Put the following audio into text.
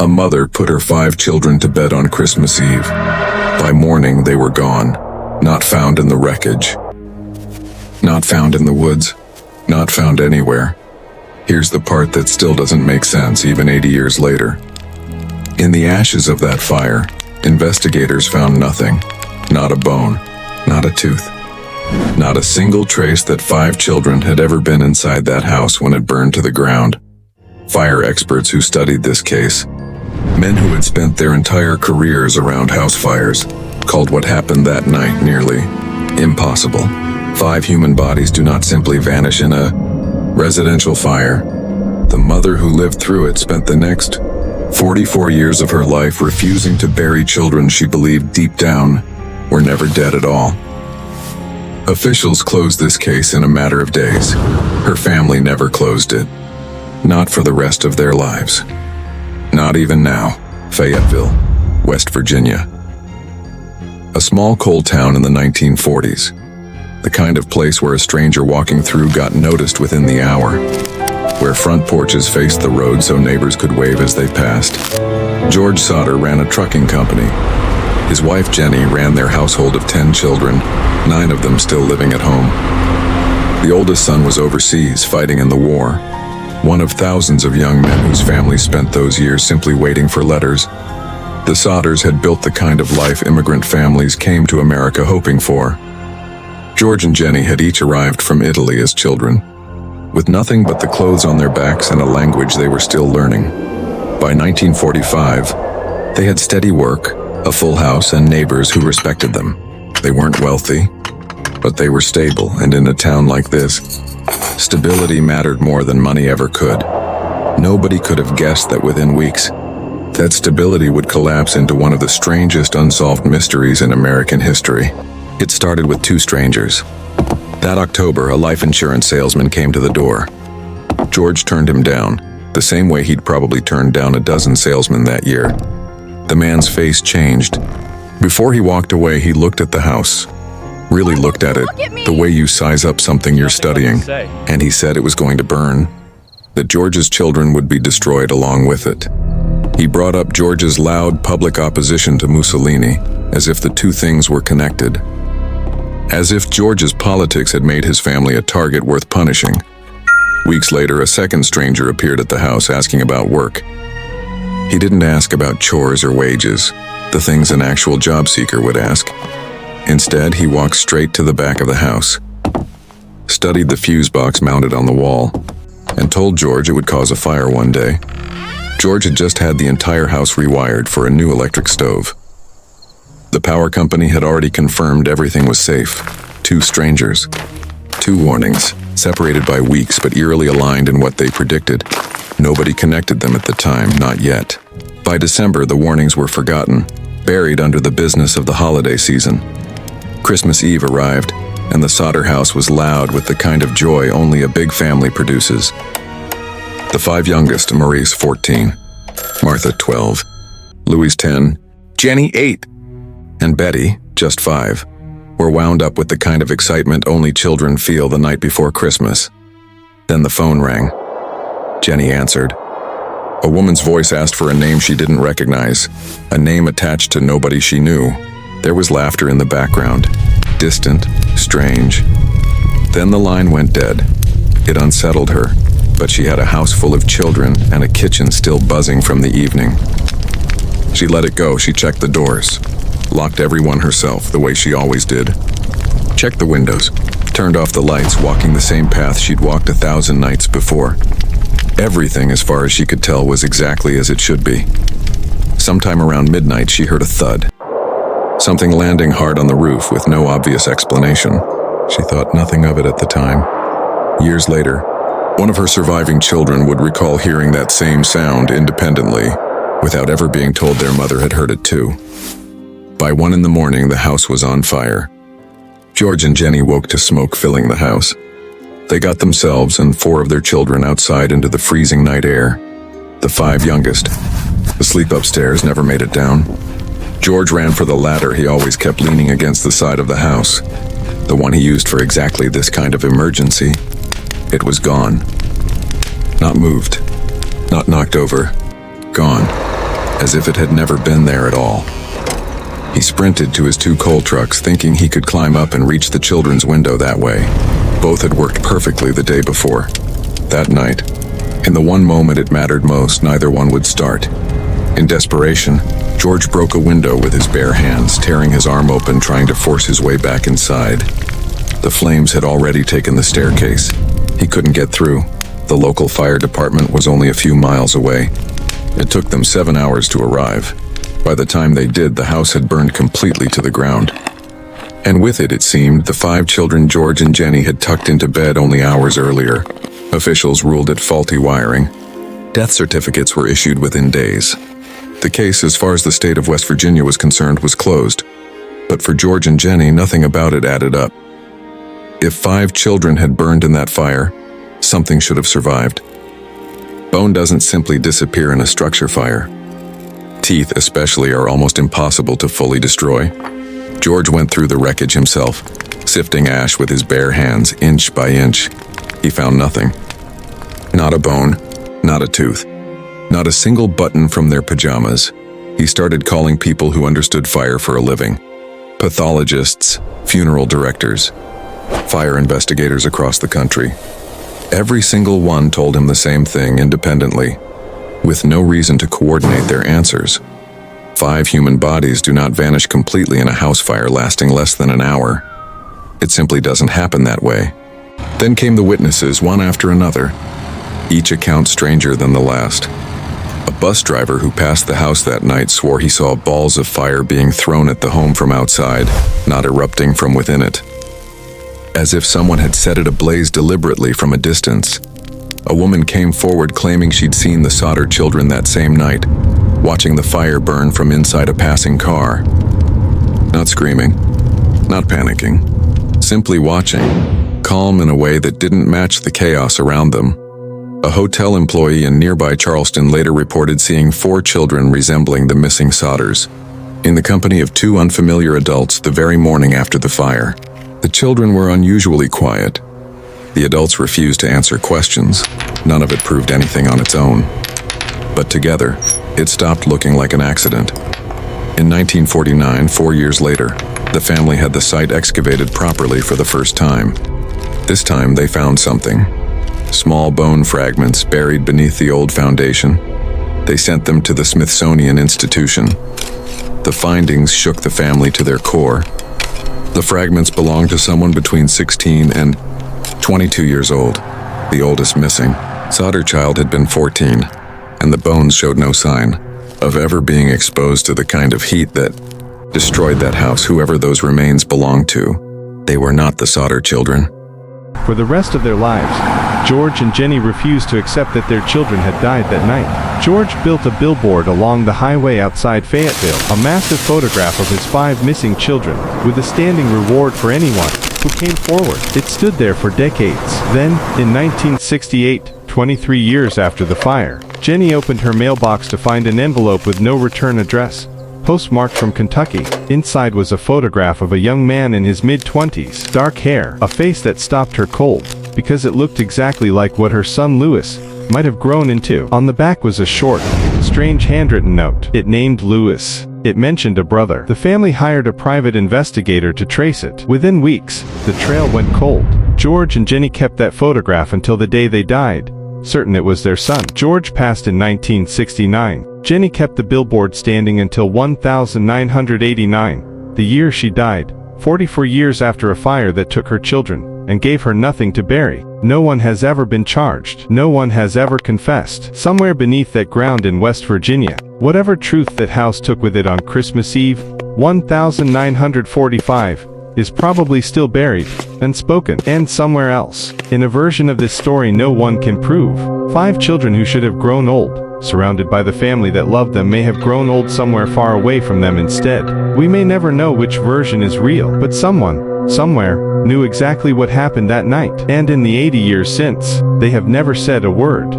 A mother put her 5 children to bed on Christmas Eve. By morning, they were gone, not found in the wreckage. Not found in the woods, not found anywhere. Here's the part that still doesn't make sense even 80 years later. In the ashes of that fire, investigators found nothing. Not a bone, not a tooth. Not a single trace that 5 children had ever been inside that house when it burned to the ground. Fire experts who studied this case, men who had spent their entire careers around house fires, called what happened that night nearly impossible. 5 human bodies do not simply vanish in a residential fire. The mother who lived through it spent the next 44 years of her life refusing to bury children she believed deep down were never dead at all. Officials closed this case in a matter of days. Her family never closed it. Not for the rest of their lives. Not even now. Fayetteville, West Virginia. A small coal town in the 1940s. The kind of place where a stranger walking through got noticed within the hour. Where front porches faced the road so neighbors could wave as they passed. George Sodder ran a trucking company. His wife Jenny ran their household of 10 children, 9 of them still living at home. The oldest son was overseas fighting in the war, one of thousands of young men whose families spent those years simply waiting for letters. The Sodders had built the kind of life immigrant families came to America hoping for. George and Jenny had each arrived from Italy as children, with nothing but the clothes on their backs and a language they were still learning. By 1945, they had steady work, a full house, and neighbors who respected them. They weren't wealthy, but they were stable, and in a town like this, stability mattered more than money ever could. Nobody could have guessed that within weeks, that stability would collapse into one of the strangest unsolved mysteries in American history. It started with 2 strangers. That October, a life insurance salesman came to the door. George turned him down, the same way he'd probably turned down a dozen salesmen that year. The man's face changed. Before he walked away, he looked at the house. Really looked at it, the way you size up something you're studying. And he said it was going to burn, that George's children would be destroyed along with it. He brought up George's loud public opposition to Mussolini, as if the 2 things were connected. As if George's politics had made his family a target worth punishing. Weeks later, a second stranger appeared at the house asking about work. He didn't ask about chores or wages, the things an actual job seeker would ask. Instead, he walked straight to the back of the house, studied the fuse box mounted on the wall, and told George it would cause a fire one day. George had just had the entire house rewired for a new electric stove. The power company had already confirmed everything was safe. 2 strangers. 2 warnings, separated by weeks but eerily aligned in what they predicted. Nobody connected them at the time, not yet. By December, the warnings were forgotten, buried under the business of the holiday season. Christmas Eve arrived, and the Sodder house was loud with the kind of joy only a big family produces. The 5 youngest, Maurice 14, Martha 12, Louise 10, Jenny 8, and Betty, just 5, were wound up with the kind of excitement only children feel the night before Christmas. Then the phone rang. Jenny answered. A woman's voice asked for a name she didn't recognize, a name attached to nobody she knew. There was laughter in the background, distant, strange. Then the line went dead. It unsettled her, but she had a house full of children and a kitchen still buzzing from the evening. She let it go. She checked the doors, locked everyone herself the way she always did. Checked the windows, turned off the lights, walking the same path she'd walked 1,000 nights before. Everything, as far as she could tell, was exactly as it should be. Sometime around midnight, she heard a thud. Something landing hard on the roof with no obvious explanation. She thought nothing of it at the time. Years later, one of her surviving children would recall hearing that same sound independently, without ever being told their mother had heard it too. By 1 a.m, the house was on fire. George and Jenny woke to smoke filling the house. They got themselves and 4 of their children outside into the freezing night air. The 5 youngest, asleep upstairs, never made it down. George ran for the ladder he always kept leaning against the side of the house, the one he used for exactly this kind of emergency. It was gone. Not moved, not knocked over, gone. as if it had never been there at all. He sprinted to his 2 coal trucks, thinking he could climb up and reach the children's window that way. Both had worked perfectly the day before. That night, in the one moment it mattered most, neither one would start. In desperation, George broke a window with his bare hands, tearing his arm open, trying to force his way back inside. The flames had already taken the staircase. He couldn't get through. The local fire department was only a few miles away. It took them 7 hours to arrive. By the time they did, the house had burned completely to the ground. And with it, it seemed, the 5 children George and Jenny had tucked into bed only hours earlier. Officials ruled it faulty wiring. Death certificates were issued within days. The case, as far as the state of West Virginia was concerned, was closed. But for George and Jenny, nothing about it added up. If 5 children had burned in that fire, something should have survived. Bone doesn't simply disappear in a structure fire. Teeth, especially, are almost impossible to fully destroy. George went through the wreckage himself, sifting ash with his bare hands, inch by inch. He found nothing. Not a bone, not a tooth, not a single button from their pajamas. He started calling people who understood fire for a living. Pathologists, funeral directors, fire investigators across the country. Every single one told him the same thing independently, with no reason to coordinate their answers. 5 human bodies do not vanish completely in a house fire lasting less than an hour. It simply doesn't happen that way. Then came the witnesses, one after another, each account stranger than the last. A bus driver who passed the house that night swore he saw balls of fire being thrown at the home from outside, not erupting from within it. As if someone had set it ablaze deliberately from a distance. A woman came forward claiming she'd seen the Sodder children that same night, watching the fire burn from inside a passing car. Not screaming, not panicking, simply watching, calm in a way that didn't match the chaos around them. A hotel employee in nearby Charleston later reported seeing 4 children resembling the missing Sodders, in the company of 2 unfamiliar adults the very morning after the fire. The children were unusually quiet. The adults refused to answer questions. None of it proved anything on its own. But together, it stopped looking like an accident. In 1949, 4 years later, the family had the site excavated properly for the first time. This time they found something. Small bone fragments buried beneath the old foundation. They sent them to the Smithsonian Institution. The findings shook the family to their core. The fragments belonged to someone between 16 and 22 years old, the oldest missing. Sodder child had been 14, and the bones showed no sign of ever being exposed to the kind of heat that destroyed that house, whoever those remains belonged to. They were not the Sodder children. For the rest of their lives, George and Jenny refused to accept that their children had died that night. George built a billboard along the highway outside Fayetteville, a massive photograph of his 5 missing children, with a standing reward for anyone who came forward. It stood there for decades. Then, in 1968, 23 years after the fire, Jenny opened her mailbox to find an envelope with no return address, postmarked from Kentucky. Inside was a photograph of a young man in his mid-20s, dark hair, a face that stopped her cold, because it looked exactly like what her son Louis might have grown into. On the back was a short, strange handwritten note. It named Louis. It mentioned a brother. The family hired a private investigator to trace it. Within weeks, the trail went cold. George and Jenny kept that photograph until the day they died, certain it was their son. George passed in 1969. Jenny kept the billboard standing until 1989, the year she died, 44 years after a fire that took her children and gave her nothing to bury. No one has ever been charged. No one has ever confessed. Somewhere beneath that ground in West Virginia, whatever truth that house took with it on Christmas Eve, 1945, is probably still buried, unspoken, and somewhere else. In a version of this story no one can prove. 5 children who should have grown old, surrounded by the family that loved them, may have grown old somewhere far away from them instead. We may never know which version is real, but someone, somewhere, knew exactly what happened that night. And in the 80 years since, they have never said a word.